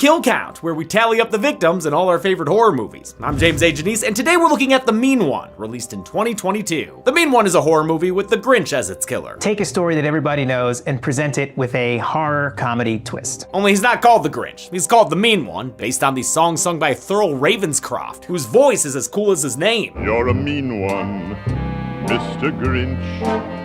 Kill Count, where we tally up the victims in all our favorite horror movies. I'm James A. Janice, and today we're looking at The Mean One, released in 2022. The Mean One is a horror movie with the Grinch as its killer. Take a story that everybody knows and present it with a horror comedy twist. Only he's not called the Grinch. He's called The Mean One, based on the song sung by Thurl Ravenscroft, whose voice is as cool as his name. You're a mean one, Mr. Grinch.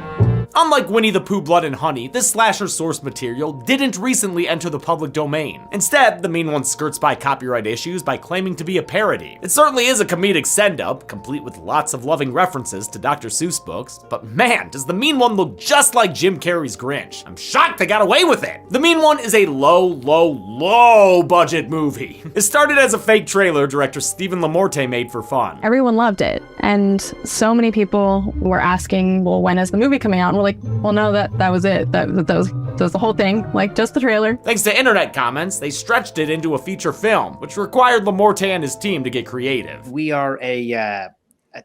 Unlike Winnie the Pooh Blood and Honey, this slasher source material didn't recently enter the public domain. Instead, The Mean One skirts by copyright issues by claiming to be a parody. It certainly is a comedic send-up, complete with lots of loving references to Dr. Seuss books, but man, does The Mean One look just like Jim Carrey's Grinch. I'm shocked they got away with it. The Mean One is a low budget movie. It started as a fake trailer director Stephen LaMorte made for fun. Everyone loved it, and so many people were asking, well, when is the movie coming out? And we're like, well, no, that was it. That was the whole thing, like just the trailer. Thanks to internet comments, they stretched it into a feature film, which required LaMorte and his team to get creative. We are a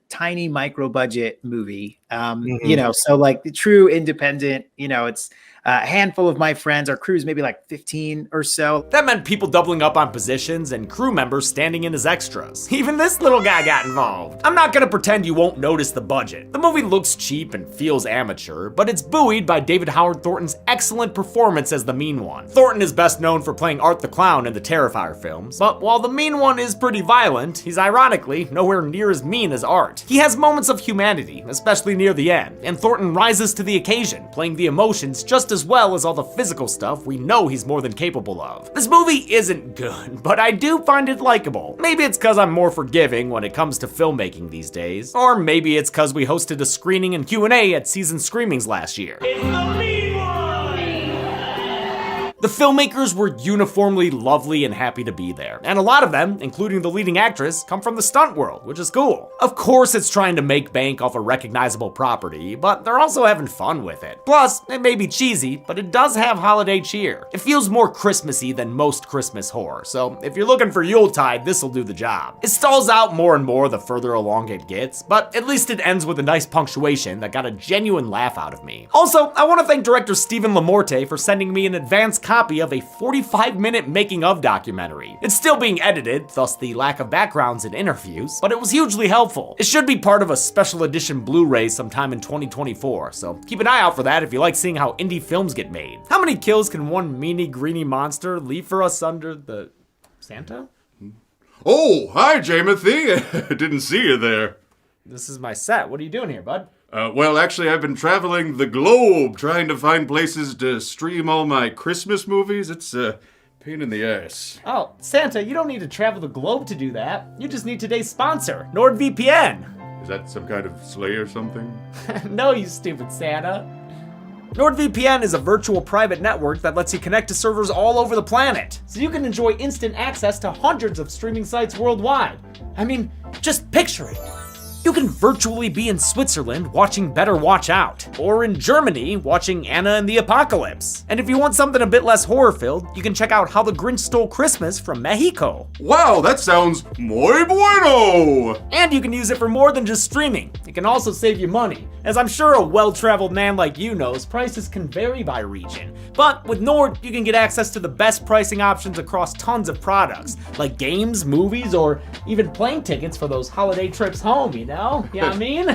tiny micro budget movie, you know, so like the true independent, you know, it's a handful of my friends. Our crew's maybe like 15 or so. That meant people doubling up on positions and crew members standing in as extras. Even this little guy got involved. I'm not gonna pretend you won't notice the budget. The movie looks cheap and feels amateur, but it's buoyed by David Howard Thornton's excellent performance as the Mean One. Thornton is best known for playing Art the Clown in the Terrifier films, but while the Mean One is pretty violent, he's ironically nowhere near as mean as Art. He has moments of humanity, especially near the end, and Thornton rises to the occasion, playing the emotions just as well as all the physical stuff we know he's more than capable of. This movie isn't good, but I do find it likable. Maybe it's cause I'm more forgiving when it comes to filmmaking these days, or maybe it's cause we hosted a screening and Q&A at Season Screamings last year. It's the Mean One! The filmmakers were uniformly lovely and happy to be there, and a lot of them, including the leading actress, come from the stunt world, which is cool. Of course it's trying to make bank off a recognizable property, but they're also having fun with it. Plus, it may be cheesy, but it does have holiday cheer. It feels more Christmassy than most Christmas horror, so if you're looking for Yuletide, this'll do the job. It stalls out more and more the further along it gets, but at least it ends with a nice punctuation that got a genuine laugh out of me. Also, I want to thank director Stephen LaMorte for sending me an advanced copy of a 45-minute making-of documentary. It's still being edited, thus the lack of backgrounds and interviews, but it was hugely helpful. It should be part of a special edition Blu-ray sometime in 2024, so keep an eye out for that if you like seeing how indie films get made. How many kills can one meanie greeny monster leave for us under the... Santa? Oh, hi, Jamothy. Didn't see you there. This is my set. What are you doing here, bud? Well, actually, I've been traveling the globe trying to find places to stream all my Christmas movies. It's a pain in the ass. Oh, Santa, you don't need to travel the globe to do that. You just need today's sponsor, NordVPN. Is that some kind of sleigh or something? No, you stupid Santa. NordVPN is a virtual private network that lets you connect to servers all over the planet, so you can enjoy instant access to hundreds of streaming sites worldwide. I mean, just picture it. You can virtually be in Switzerland watching Better Watch Out, or in Germany watching Anna and the Apocalypse. And if you want something a bit less horror-filled, you can check out How the Grinch Stole Christmas from Mexico. Wow, that sounds muy bueno! And you can use it for more than just streaming. It can also save you money. As I'm sure a well-traveled man like you knows, prices can vary by region. But with Nord, you can get access to the best pricing options across tons of products, like games, movies, or even plane tickets for those holiday trips home, you know? You know what I mean?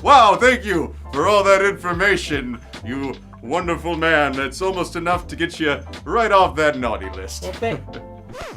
Wow, thank you for all that information, you wonderful man. It's almost enough to get you right off that naughty list.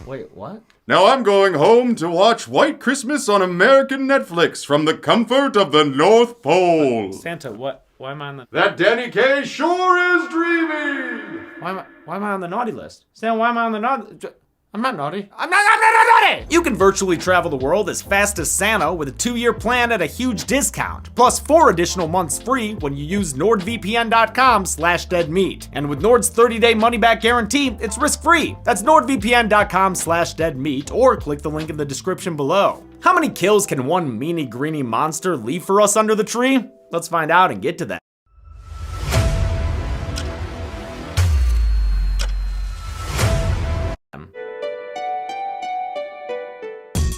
Wait, what? Now I'm going home to watch White Christmas on American Netflix from the comfort of the North Pole. Santa, what? Why am I on the... That Danny Kaye sure is dreaming! Why am I on the naughty list? Santa, why am I on the naughty... I'm not naughty. I'm not naughty! You can virtually travel the world as fast as Santa with a 2-year plan at a huge discount, plus 4 additional months free when you use nordvpn.com/deadmeat. And with Nord's 30-day money-back guarantee, it's risk-free. That's nordvpn.com/deadmeat, or click the link in the description below. How many kills can one meanie greeny monster leave for us under the tree? Let's find out and get to that.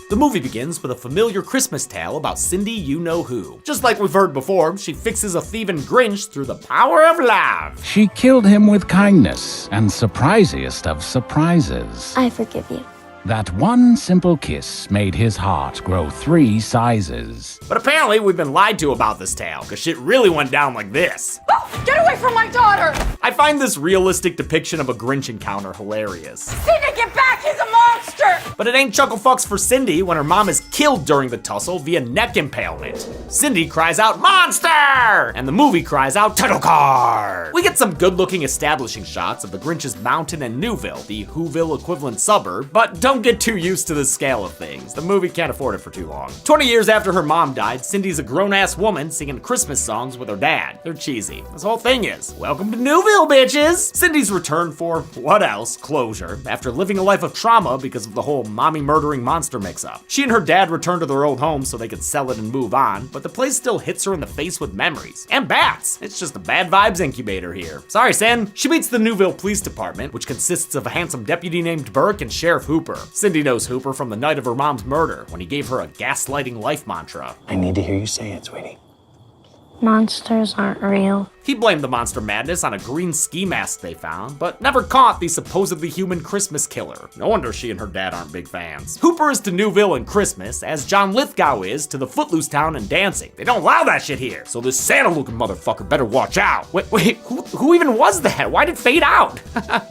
The movie begins with a familiar Christmas tale about Cindy You-Know-Who. Just like we've heard before, she fixes a thieving Grinch through the power of love. She killed him with kindness and surprisiest of surprises. I forgive you. That one simple kiss made his heart grow 3 sizes. But apparently we've been lied to about this tale, because shit really went down like this. Oh, get away from my daughter! I find this realistic depiction of a Grinch encounter hilarious. Cindy, get back! He's a monster! But it ain't chuckle fucks for Cindy when her mom is killed during the tussle via neck impalement. Cindy cries out, "Monster!" And the movie cries out, "Title card!" We get some good-looking establishing shots of the Grinch's mountain and Newville, the Whoville equivalent suburb, but don't get too used to the scale of things. The movie can't afford it for too long. 20 years after her mom died, Cindy's a grown-ass woman singing Christmas songs with her dad. They're cheesy. This whole thing is, welcome to Newville, bitches! Cindy's returned for, what else, closure, after living a life of trauma because of the whole mommy murdering monster mix-up. She and her dad return to their old home so they could sell it and move on, but the place still hits her in the face with memories. And bats! It's just a bad vibes incubator here. Sorry, Sin. She meets the Newville Police Department, which consists of a handsome deputy named Burke and Sheriff Hooper. Cindy knows Hooper from the night of her mom's murder, when he gave her a gaslighting life mantra. I need to hear you say it, sweetie. Monsters aren't real. He blamed the monster madness on a green ski mask they found, but never caught the supposedly human Christmas killer. No wonder she and her dad aren't big fans. Hooper is to Newville and Christmas, as John Lithgow is to the Footloose town and dancing. They don't allow that shit here, so this Santa-looking motherfucker better watch out. Wait, who even was that? Why did it fade out?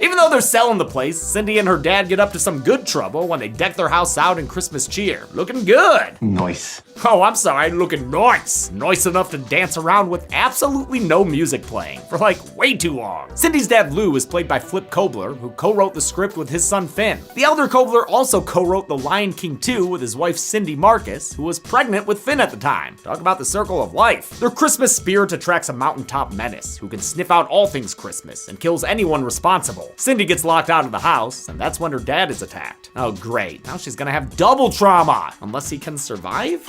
Even though they're selling the place, Cindy and her dad get up to some good trouble when they deck their house out in Christmas cheer. Looking good. Nice. Oh, I'm sorry, looking nice. Nice enough to dance around with absolutely no music playing for like way too long. Cindy's dad Lou is played by Flip Kobler, who co-wrote the script with his son Finn. The elder Kobler also co-wrote The Lion King 2 with his wife Cindy Marcus, who was pregnant with Finn at the time. Talk about the circle of life. Their Christmas spirit attracts a mountaintop menace who can sniff out all things Christmas and kills anyone responsible. Cindy gets locked out of the house, and that's when her dad is attacked. Oh great, now she's gonna have double trauma, unless he can survive?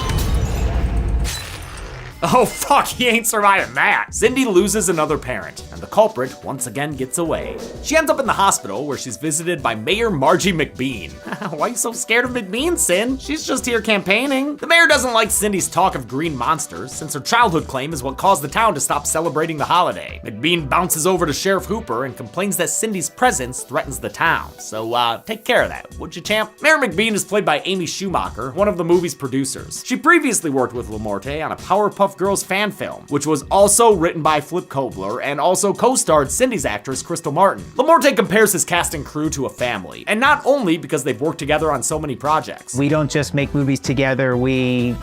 Oh fuck, he ain't surviving that. Cindy loses another parent, and the culprit once again gets away. She ends up in the hospital where she's visited by Mayor Margie McBean. Why are you so scared of McBean, Sin? She's just here campaigning. The mayor doesn't like Cindy's talk of green monsters, since her childhood claim is what caused the town to stop celebrating the holiday. McBean bounces over to Sheriff Hooper and complains that Cindy's presence threatens the town. So take care of that, would you, champ? Mayor McBean is played by Amy Schumacher, one of the movie's producers. She previously worked with LaMorte on a Powerpuff Girls fan film, which was also written by Flip Kobler and also co-starred Cindy's actress Crystal Martin. LaMorte compares his cast and crew to a family, and not only because they've worked together on so many projects. We don't just make movies together, we,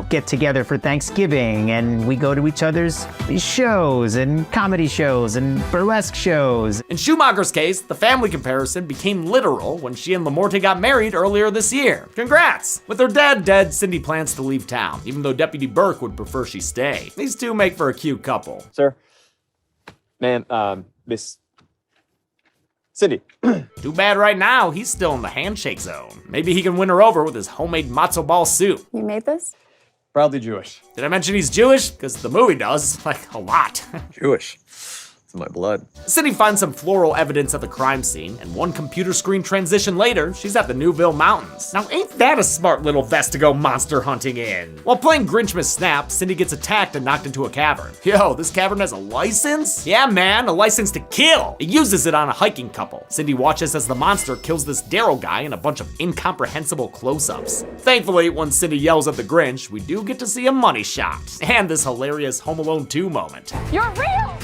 get together for Thanksgiving and we go to each other's shows and comedy shows and burlesque shows. In Schumacher's case, the family comparison became literal when she and LaMorte got married earlier this year. Congrats! With her dad dead, Cindy plans to leave town, even though Deputy Burke would prefer she stay. These two make for a cute couple. Sir, ma'am, Miss Cindy. Too bad right now, he's still in the handshake zone. Maybe he can win her over with his homemade matzo ball soup. You made this? Proudly Jewish. Did I mention he's Jewish? Because the movie does, like, a lot. Jewish. It's in my blood. Cindy finds some floral evidence at the crime scene, and one computer screen transition later, she's at the Newville Mountains. Now, ain't that a smart little vest to go monster hunting in? While playing Grinchmas Snap, Cindy gets attacked and knocked into a cavern. Yo, this cavern has a license? Yeah, man, a license to kill. It uses it on a hiking couple. Cindy watches as the monster kills this Daryl guy in a bunch of incomprehensible close-ups. Thankfully, when Cindy yells at the Grinch, we do get to see a money shot, and this hilarious Home Alone 2 moment. You're real!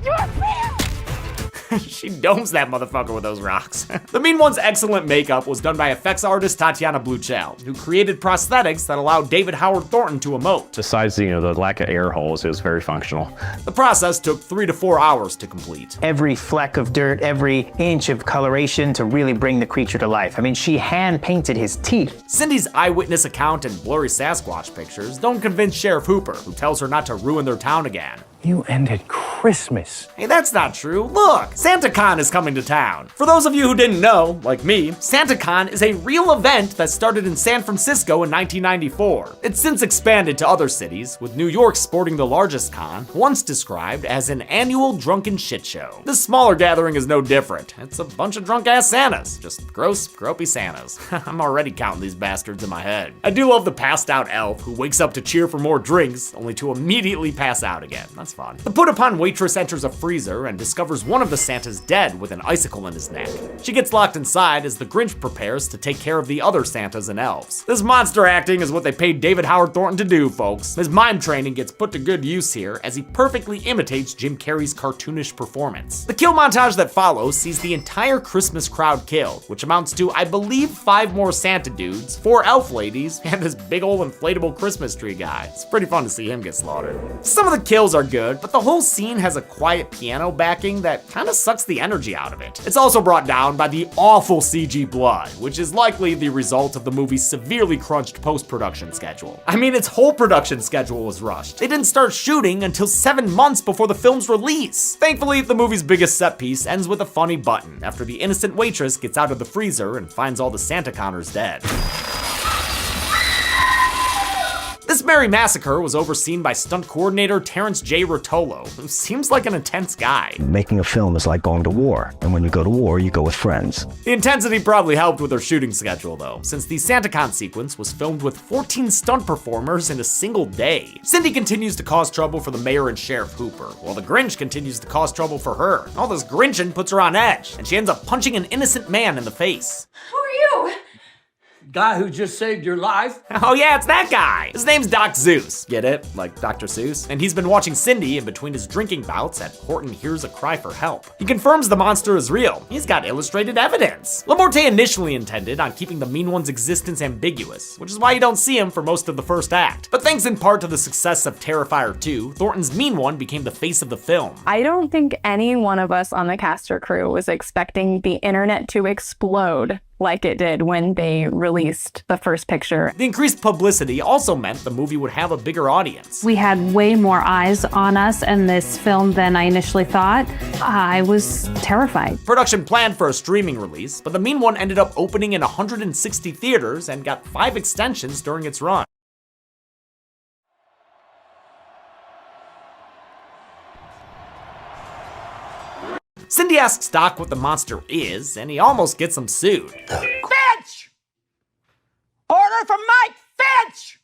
You're real! She domes that motherfucker with those rocks. The Mean One's excellent makeup was done by effects artist Tatiana Bluchel, who created prosthetics that allowed David Howard Thornton to emote. Besides, the lack of air holes, it was very functional. The process took 3 to 4 hours to complete. Every fleck of dirt, every inch of coloration to really bring the creature to life. I mean, she hand painted his teeth. Cindy's eyewitness account and blurry Sasquatch pictures don't convince Sheriff Hooper, who tells her not to ruin their town again. You ended Christmas. Hey, that's not true. Look, SantaCon is coming to town. For those of you who didn't know, like me, SantaCon is a real event that started in San Francisco in 1994. It's since expanded to other cities, with New York sporting the largest con, once described as an annual drunken shit show. This smaller gathering is no different. It's a bunch of drunk-ass Santas. Just gross, gropey Santas. I'm already counting these bastards in my head. I do love the passed-out elf who wakes up to cheer for more drinks, only to immediately pass out again. That's fun. The put-upon waitress enters a freezer and discovers one of the Santas dead with an icicle in his neck. She gets locked inside as the Grinch prepares to take care of the other Santas and elves. This monster acting is what they paid David Howard Thornton to do, folks. His mime training gets put to good use here as he perfectly imitates Jim Carrey's cartoonish performance. The kill montage that follows sees the entire Christmas crowd killed, which amounts to, I believe, 5 more Santa dudes, 4 elf ladies, and this big ol' inflatable Christmas tree guy. It's pretty fun to see him get slaughtered. Some of the kills are good, but the whole scene has a quiet piano backing that kinda sucks the energy out of it. It's also brought down by the awful CG blood, which is likely the result of the movie's severely crunched post-production schedule. I mean, its whole production schedule was rushed. They didn't start shooting until 7 months before the film's release. Thankfully, the movie's biggest set piece ends with a funny button after the innocent waitress gets out of the freezer and finds all the SantaConners dead. This merry massacre was overseen by stunt coordinator Terrence J. Rotolo, who seems like an intense guy. Making a film is like going to war, and when you go to war, you go with friends. The intensity probably helped with their shooting schedule though, since the SantaCon sequence was filmed with 14 stunt performers in a single day. Cindy continues to cause trouble for the mayor and Sheriff Hooper, while the Grinch continues to cause trouble for her. All this Grinchin' puts her on edge, and she ends up punching an innocent man in the face. Who are you? Guy who just saved your life? Oh yeah, it's that guy. His name's Doc Zeus. Get it? Like Dr. Seuss? And he's been watching Cindy in between his drinking bouts at Horton Hears a Cry for Help. He confirms the monster is real. He's got illustrated evidence. LaMorte initially intended on keeping the Mean One's existence ambiguous, which is why you don't see him for most of the first act. But thanks in part to the success of Terrifier 2, Thornton's Mean One became the face of the film. I don't think any one of us on the cast or crew was expecting the internet to explode like it did when they released the first picture. The increased publicity also meant the movie would have a bigger audience. We had way more eyes on us in this film than I initially thought. I was terrified. Production planned for a streaming release, but the Mean One ended up opening in 160 theaters and got 5 extensions during its run. Cindy asks Doc what the monster is, and he almost gets him sued. Finch! Order from Mike Finch!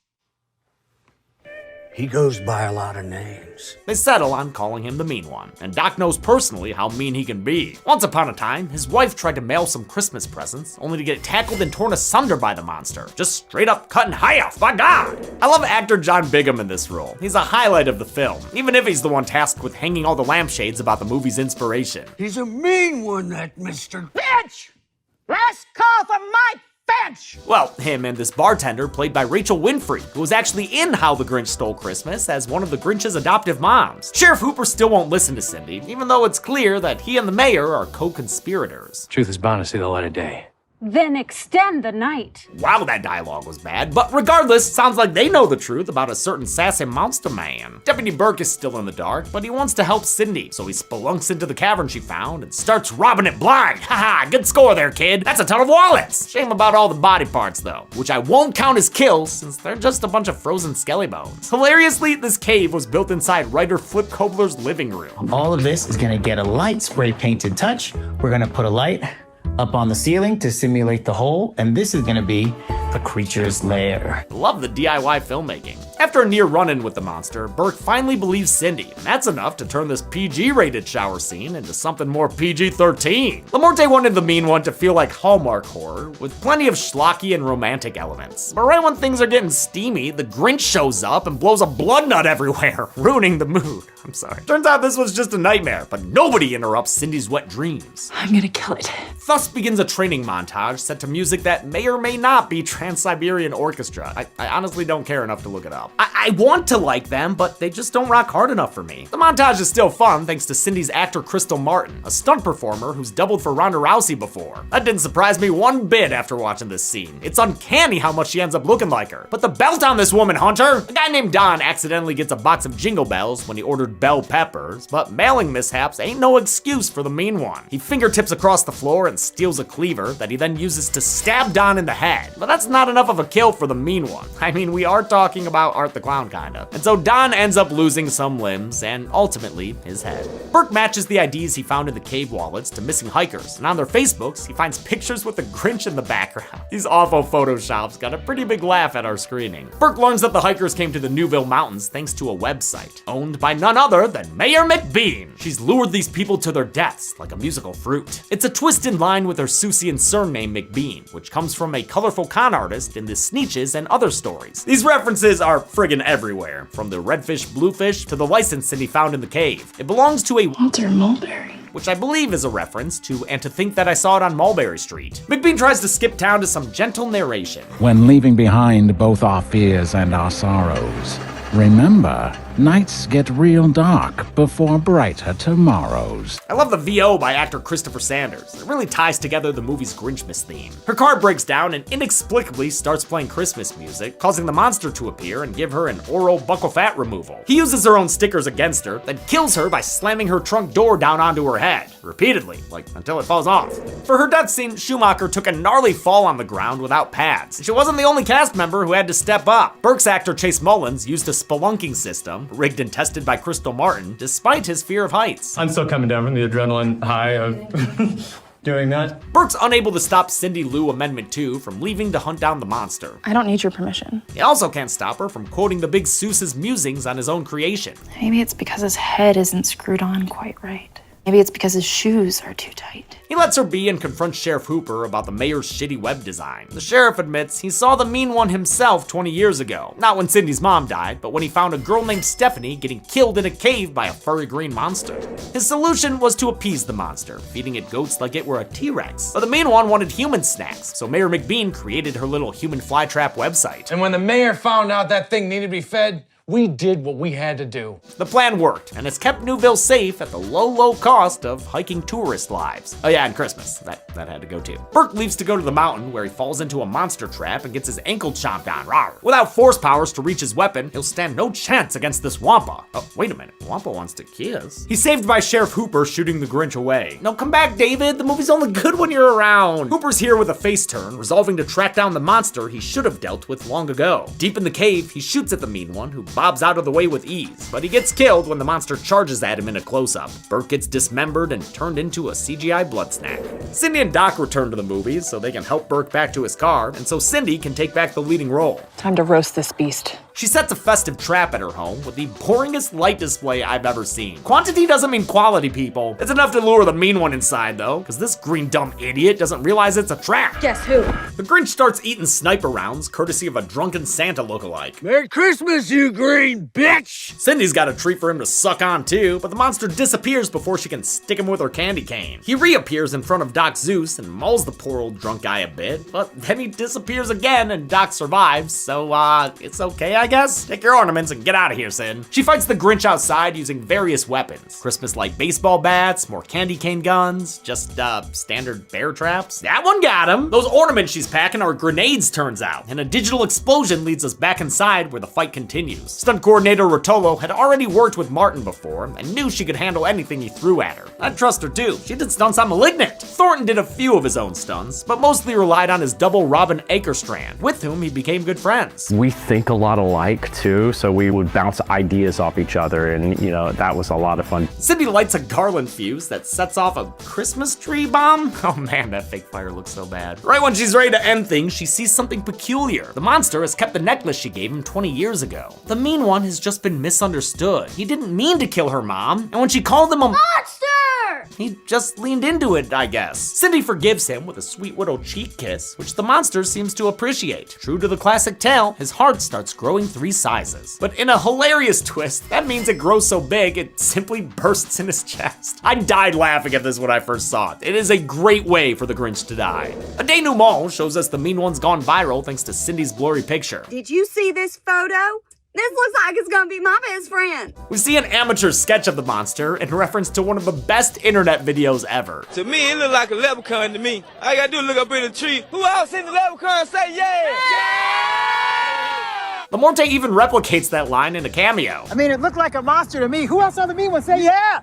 He goes by a lot of names. They settle on calling him the Mean One, and Doc knows personally how mean he can be. Once upon a time, his wife tried to mail some Christmas presents, only to get tackled and torn asunder by the monster. Just straight up cut in half, by God! I love actor John Bigham in this role. He's a highlight of the film, even if he's the one tasked with hanging all the lampshades about the movie's inspiration. He's a mean one, that Mr. Finch! Last call from Mike Finch! Well, him and this bartender played by Rachel Winfrey, who was actually in How the Grinch Stole Christmas as one of the Grinch's adoptive moms. Sheriff Hooper still won't listen to Cindy, even though it's clear that he and the mayor are co-conspirators. Truth is bound to see the light of day. Then extend the night. Wow, that dialogue was bad, but regardless, sounds like they know the truth about a certain sassy monster man. Deputy Burke is still in the dark, but he wants to help Cindy, so he spelunks into the cavern she found and starts robbing it blind. Haha, good score there, kid. That's a ton of wallets. Shame about all the body parts though, which I won't count as kills since they're just a bunch of frozen skelly bones. Hilariously, this cave was built inside writer Flip Kobler's living room. All of this is gonna get a light spray painted touch. We're gonna put a light up on the ceiling to simulate the hole, and this is gonna be the creature's lair. Love the DIY filmmaking. After a near run-in with the monster, Burke finally believes Cindy, and that's enough to turn this PG-rated shower scene into something more PG-13. LaMorte wanted the Mean One to feel like Hallmark horror, with plenty of schlocky and romantic elements. But right when things are getting steamy, the Grinch shows up and blows a blood nut everywhere, ruining the mood. I'm sorry. Turns out this was just a nightmare, but nobody interrupts Cindy's wet dreams. I'm gonna kill it. Thus begins a training montage set to music that may or may not be Trans-Siberian Orchestra. I honestly don't care enough to look it up. I want to like them, but they just don't rock hard enough for me. The montage is still fun thanks to Cindy's actor Crystal Martin, a stunt performer who's doubled for Ronda Rousey before. That didn't surprise me one bit after watching this scene. It's uncanny how much she ends up looking like her. But the belt on this woman, Hunter! A guy named Don accidentally gets a box of Jingle Bells when he ordered bell peppers, but mailing mishaps ain't no excuse for the mean one. He fingertips across the floor and steals a cleaver that he then uses to stab Don in the head. But that's not enough of a kill for the mean one. I mean, we are talking about Art the Clown, kinda. And so Don ends up losing some limbs and ultimately his head. Burke matches the IDs he found in the cave wallets to missing hikers, and on their Facebooks, he finds pictures with the Grinch in the background. These awful photoshops got a pretty big laugh at our screening. Burke learns that the hikers came to the Newville Mountains thanks to a website owned by none other than Mayor McBean. She's lured these people to their deaths like a musical fruit. It's a twist in line with her Susian surname McBean, which comes from a colorful con artist in the Sneetches and other stories. These references are friggin' everywhere, from the redfish bluefish to the license Cindy found in the cave. It belongs to a Walter Mulberry, which I believe is a reference to And to Think That I Saw It on Mulberry Street. McBean tries to skip town to some gentle narration. When leaving behind both our fears and our sorrows, remember, nights get real dark before brighter tomorrows. I love the VO by actor Christopher Sanders. It really ties together the movie's Grinchmas theme. Her car breaks down and inexplicably starts playing Christmas music, causing the monster to appear and give her an oral buccal fat removal. He uses her own stickers against her, then kills her by slamming her trunk door down onto her head, repeatedly, like until it falls off. For her death scene, Schumacher took a gnarly fall on the ground without pads. She wasn't the only cast member who had to step up. Burke's actor Chase Mullins used a spelunking system, rigged and tested by Crystal Martin, despite his fear of heights. I'm still coming down from the adrenaline high of doing that. Burke's unable to stop Cindy Lou Amendment 2 from leaving to hunt down the monster. I don't need your permission. He also can't stop her from quoting the big Seuss's musings on his own creation. Maybe it's because his head isn't screwed on quite right. Maybe it's because his shoes are too tight. He lets her be and confronts Sheriff Hooper about the mayor's shitty web design. The sheriff admits he saw the mean one himself 20 years ago. Not when Cindy's mom died, but when he found a girl named Stephanie getting killed in a cave by a furry green monster. His solution was to appease the monster, feeding it goats like it were a T-Rex. But the mean one wanted human snacks, so Mayor McBean created her little human flytrap website. And when the mayor found out that thing needed to be fed, we did what we had to do. The plan worked, and it's kept Newville safe at the low cost of hiking tourist lives. Oh yeah, and Christmas. That had to go too. Burke leaves to go to the mountain, where he falls into a monster trap and gets his ankle chomped on. Rawr. Without force powers to reach his weapon, he'll stand no chance against this Wampa. Oh, wait a minute. Wampa wants to kiss. He's saved by Sheriff Hooper shooting the Grinch away. No, come back, David. The movie's only good when you're around. Hooper's here with a face turn, resolving to track down the monster he should have dealt with long ago. Deep in the cave, he shoots at the mean one, who bobs out of the way with ease, but he gets killed when the monster charges at him in a close-up. Burke gets dismembered and turned into a CGI blood snack. Cindy and Doc return to the movies so they can help Burke back to his car, and so Cindy can take back the leading role. Time to roast this beast. She sets a festive trap at her home with the boringest light display I've ever seen. Quantity doesn't mean quality, people. It's enough to lure the mean one inside, though, because this green dumb idiot doesn't realize it's a trap. Guess who? The Grinch starts eating sniper rounds, courtesy of a drunken Santa lookalike. Merry Christmas, you green bitch! Cindy's got a treat for him to suck on too, but the monster disappears before she can stick him with her candy cane. He reappears in front of Doc Zeus and mauls the poor old drunk guy a bit, but then he disappears again and Doc survives, so it's okay, I guess? Take your ornaments and get out of here, Sin. She fights the Grinch outside using various weapons. Christmas-like baseball bats, more candy cane guns, just standard bear traps. That one got him! Those ornaments she's packing are grenades, turns out, and a digital explosion leads us back inside where the fight continues. Stunt coordinator Rotolo had already worked with Martin before and knew she could handle anything he threw at her. I'd trust her too. She did stunts on Malignant. Thornton did a few of his own stunts, but mostly relied on his double Robin Akerstrand, with whom he became good friends. We think a lot alike too, so we would bounce ideas off each other, and that was a lot of fun. Cindy lights a garland fuse that sets off a Christmas tree bomb. Oh man, that fake fire looks so bad. Right when she's ready to end things, she sees something peculiar. The monster has kept the necklace she gave him 20 years ago. The mean one has just been misunderstood. He didn't mean to kill her mom, and when she called him a monster, he just leaned into it, I guess. Cindy forgives him with a sweet little cheek kiss, which the monster seems to appreciate. True to the classic tale, his heart starts growing 3 sizes. But in a hilarious twist, that means it grows so big, it simply bursts in his chest. I died laughing at this when I first saw it. It is a great way for the Grinch to die. A denouement shows us the mean one's gone viral thanks to Cindy's blurry picture. Did you see this photo? This looks like it's gonna be my best friend. We see an amateur sketch of the monster in reference to one of the best internet videos ever. To me, it look like a leprechaun to me. All I gotta do is look up in the tree. Who else in the leprechaun say yeah? Lamorte even replicates that line in a cameo. I mean, it looked like a monster to me. Who else on the me would say yeah?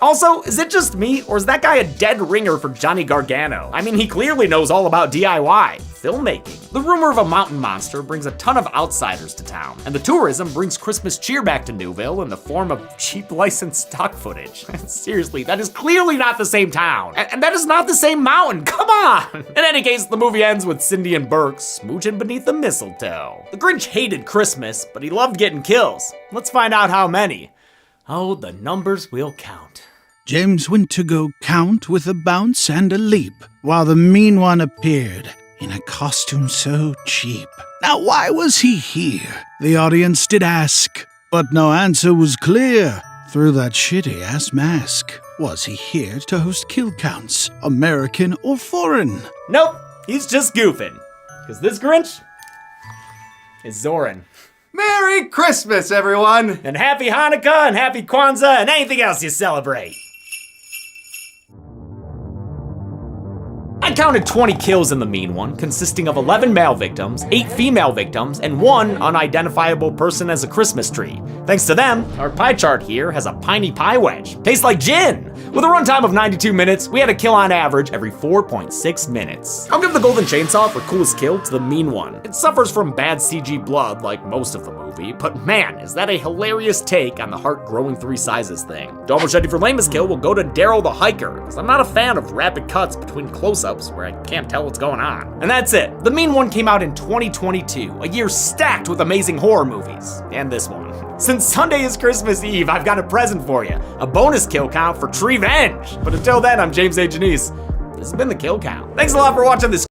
Also, is it just me, or is that guy a dead ringer for Johnny Gargano? I mean, he clearly knows all about DIY, filmmaking. The rumor of a mountain monster brings a ton of outsiders to town, and the tourism brings Christmas cheer back to Newville in the form of cheap licensed stock footage. Seriously, that is clearly not the same town, and that is not the same mountain, come on! In any case, the movie ends with Cindy and Burke smooching beneath the mistletoe. The Grinch hated Christmas, but he loved getting kills. Let's find out how many. Oh, the numbers will count. James went to go count with a bounce and a leap, while the mean one appeared in a costume so cheap. Now why was he here? The audience did ask, but no answer was clear through that shitty-ass mask. Was he here to host kill counts, American or foreign? Nope, he's just goofing. Because this Grinch is Zoran. Merry Christmas, everyone! And happy Hanukkah and happy Kwanzaa and anything else you celebrate. I counted 20 kills in the mean one, consisting of 11 male victims, 8 female victims, and 1 unidentifiable person as a Christmas tree. Thanks to them, our pie chart here has a piney pie wedge. Tastes like gin! With a runtime of 92 minutes, we had a kill on average every 4.6 minutes. I'll give the golden chainsaw for coolest kill to the mean one. It suffers from bad CG blood like most of the movie, but man, is that a hilarious take on the heart growing 3 sizes thing. Dog machete for lamest kill will go to Daryl the hiker, because I'm not a fan of rapid cuts between close-ups where I can't tell what's going on. And that's it. The mean one came out in 2022, a year stacked with amazing horror movies. And this one. Since Sunday is Christmas Eve, I've got a present for you. A bonus kill count for Treevenge. But until then, I'm James A. Janice. This has been the Kill Count. Thanks a lot for watching this